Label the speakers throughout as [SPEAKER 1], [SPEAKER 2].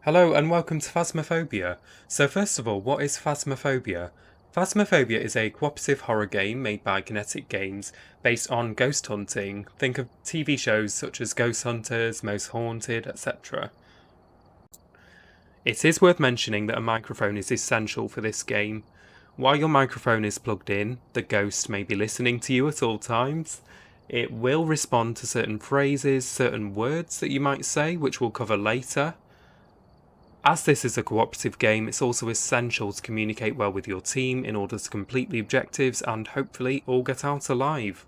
[SPEAKER 1] Hello and welcome to Phasmophobia. So first of all, what is Phasmophobia? Phasmophobia is a cooperative horror game made by Kinetic Games based on ghost hunting. Think of TV shows such as Ghost Hunters, Most Haunted, etc. It is worth mentioning that a microphone is essential for this game. While your microphone is plugged in, the ghost may be listening to you at all times. It will respond to certain phrases, certain words that you might say, which we'll cover later. As this is a cooperative game, it's also essential to communicate well with your team in order to complete the objectives and hopefully all get out alive.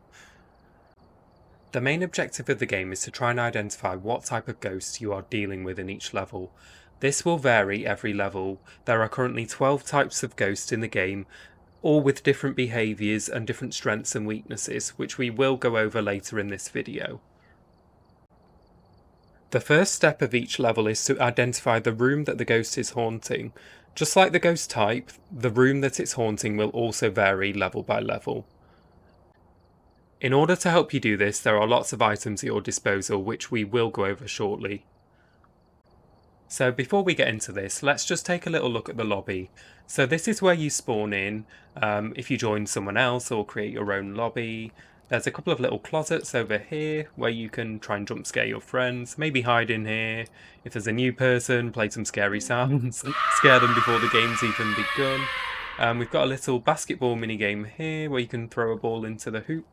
[SPEAKER 1] The main objective of the game is to try and identify what type of ghost you are dealing with in each level. This will vary every level. There are currently 12 types of ghosts in the game, all with different behaviours and different strengths and weaknesses, which we will go over later in this video. The first step of each level is to identify the room that the ghost is haunting. Just like the ghost type, the room that it's haunting will also vary level by level. In order to help you do this, there are lots of items at your disposal, which we will go over shortly. So before we get into this, let's just take a little look at the lobby. So this is where you spawn in if you join someone else or create your own lobby. There's a couple of little closets over here where you can try and jump scare your friends, maybe hide in here. If there's a new person, play some scary sounds, scare them before the game's even begun. We've got a little basketball minigame here where you can throw a ball into the hoop.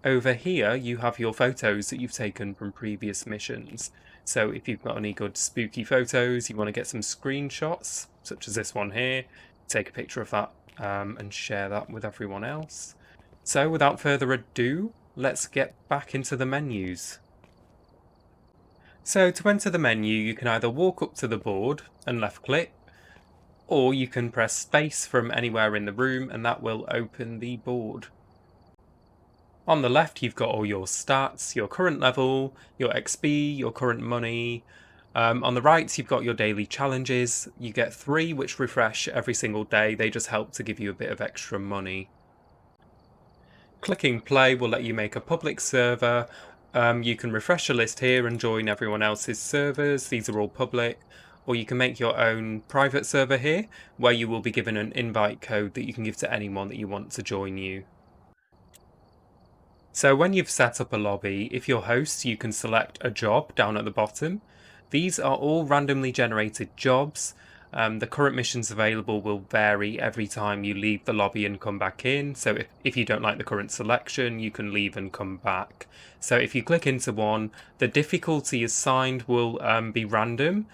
[SPEAKER 1] Over here you have your photos that you've taken from previous missions. So if you've got any good spooky photos, you want to get some screenshots, such as this one here, take a picture of that and share that with everyone else. So without further ado, let's get back into the menus. So to enter the menu, you can either walk up to the board and left click, or you can press space from anywhere in the room and that will open the board. On the left, you've got all your stats, your current level, your XP, your current money. On the right, you've got your daily challenges. You get 3 which refresh every single day. They just help to give you a bit of extra money. Clicking play will let you make a public server. You can refresh your list here and join everyone else's servers. These are all public. Or you can make your own private server here, where you will be given an invite code that you can give to anyone that you want to join you. So when you've set up a lobby, if you're host, you can select a job down at the bottom. These are all randomly generated jobs. The current missions available will vary every time you leave the lobby and come back in. So if you don't like the current selection, you can leave and come back. So if you click into one, the difficulty assigned will be random.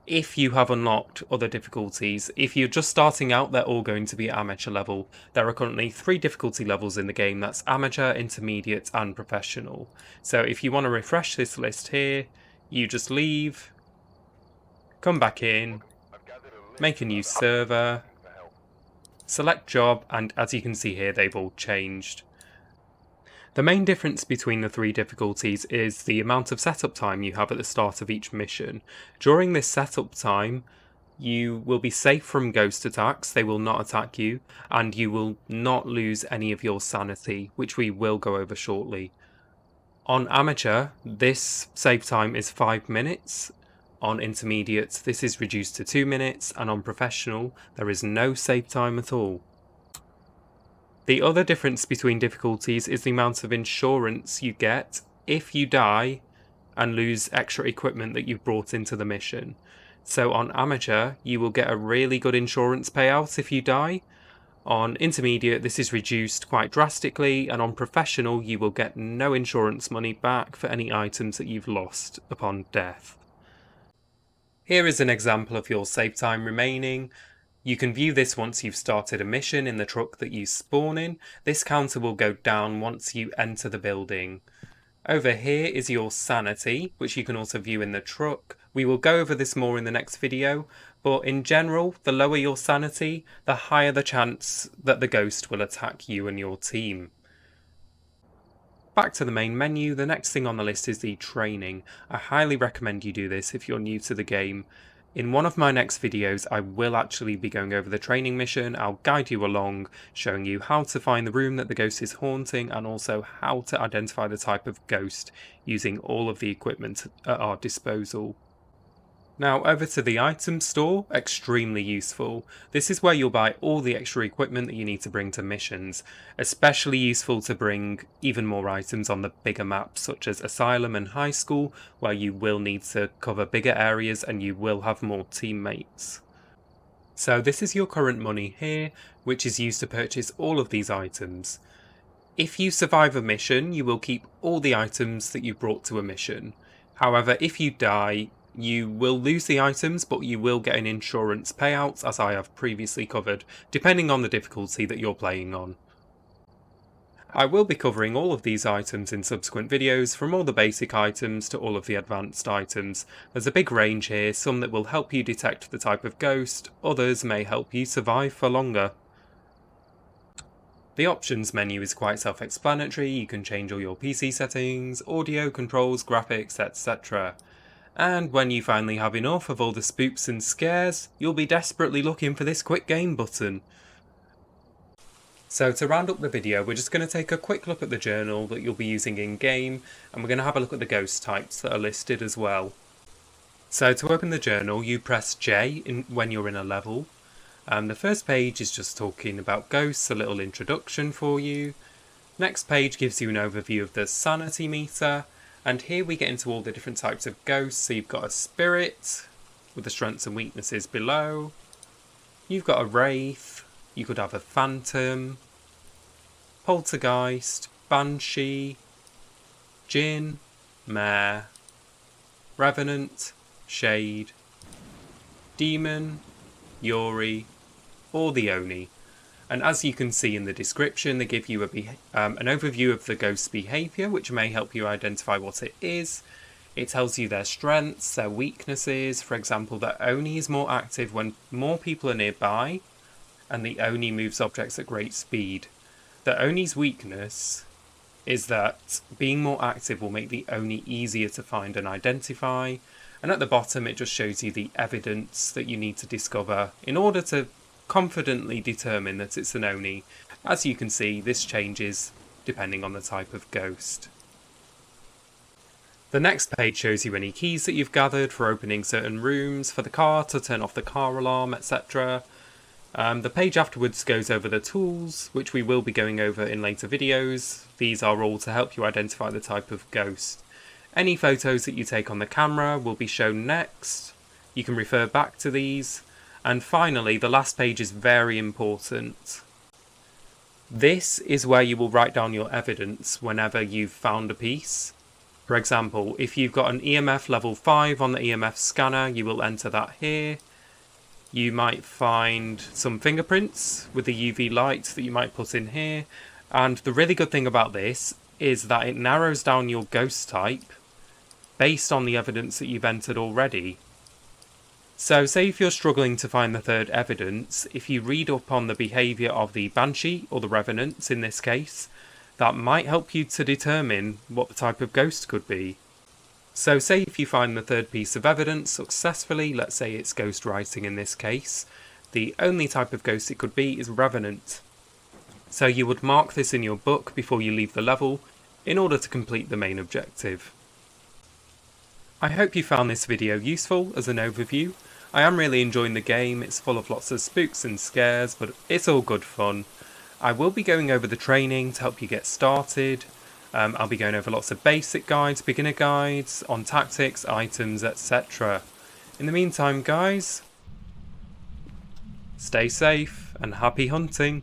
[SPEAKER 1] If you have unlocked other difficulties, if you're just starting out, they're all going to be amateur level. There are currently 3 difficulty levels in the game. That's amateur, intermediate and professional. So if you want to refresh this list here, you just leave, come back in, make a new server, select job, and as you can see here, they've all changed. The main difference between the 3 difficulties is the amount of setup time you have at the start of each mission. During this setup time, you will be safe from ghost attacks, they will not attack you, and you will not lose any of your sanity, which we will go over shortly. On amateur, this save time is 5 minutes. On intermediate, this is reduced to 2 minutes, and on professional, there is no save time at all. The other difference between difficulties is the amount of insurance you get if you die and lose extra equipment that you've brought into the mission. So on amateur, you will get a really good insurance payout if you die. On intermediate, this is reduced quite drastically, and on professional, you will get no insurance money back for any items that you've lost upon death. Here is an example of your save time remaining. You can view this once you've started a mission in the truck that you spawn in. This counter will go down once you enter the building. Over here is your sanity, which you can also view in the truck. We will go over this more in the next video, but in general, the lower your sanity, the higher the chance that the ghost will attack you and your team. Back to the main menu, the next thing on the list is the training. I highly recommend you do this if you're new to the game. In one of my next videos, I will actually be going over the training mission. I'll guide you along, showing you how to find the room that the ghost is haunting and also how to identify the type of ghost using all of the equipment at our disposal. Now over to the item store, extremely useful. This is where you'll buy all the extra equipment that you need to bring to missions, especially useful to bring even more items on the bigger maps such as Asylum and High School, where you will need to cover bigger areas and you will have more teammates. So this is your current money here, which is used to purchase all of these items. If you survive a mission, you will keep all the items that you brought to a mission. However, if you die, you will lose the items, but you will get an insurance payout, as I have previously covered, depending on the difficulty that you're playing on. I will be covering all of these items in subsequent videos, from all the basic items to all of the advanced items. There's a big range here, some that will help you detect the type of ghost, others may help you survive for longer. The options menu is quite self-explanatory. You can change all your PC settings, audio, controls, graphics, etc. And when you finally have enough of all the spooks and scares, you'll be desperately looking for this quick game button. So to round up the video, we're just going to take a quick look at the journal that you'll be using in game, and we're going to have a look at the ghost types that are listed as well. So to open the journal, you press J when you're in a level. The first page is just talking about ghosts, a little introduction for you. Next page gives you an overview of the sanity meter, and here we get into all the different types of ghosts. So you've got a spirit with the strengths and weaknesses below. You've got a wraith. You could have a phantom, poltergeist, banshee, djinn, mare, revenant, shade, demon, yuri, or the oni. And as you can see in the description, they give you an overview of the ghost's behaviour, which may help you identify what it is. It tells you their strengths, their weaknesses. For example, the oni is more active when more people are nearby, and the oni moves objects at great speed. The oni's weakness is that being more active will make the oni easier to find and identify, and at the bottom it just shows you the evidence that you need to discover in order to confidently determine that it's an oni. As you can see, this changes depending on the type of ghost. The next page shows you any keys that you've gathered for opening certain rooms, for the car to turn off the car alarm, etc. The page afterwards goes over the tools, which we will be going over in later videos. These are all to help you identify the type of ghost. Any photos that you take on the camera will be shown next. You can refer back to these. And finally, the last page is very important. This is where you will write down your evidence whenever you've found a piece. For example, if you've got an EMF level 5 on the EMF scanner, you will enter that here. You might find some fingerprints with the UV light that you might put in here. And the really good thing about this is that it narrows down your ghost type based on the evidence that you've entered already. So say if you're struggling to find the third evidence, if you read up on the behaviour of the banshee, or the revenants in this case, that might help you to determine what the type of ghost could be. So say if you find the third piece of evidence successfully, let's say it's ghost writing in this case, the only type of ghost it could be is revenant. So you would mark this in your book before you leave the level in order to complete the main objective. I hope you found this video useful as an overview. I am really enjoying the game. It's full of lots of spooks and scares, but it's all good fun. I will be going over the training to help you get started. I'll be going over lots of basic guides, beginner guides, on tactics, items, etc. In the meantime, guys, stay safe and happy hunting.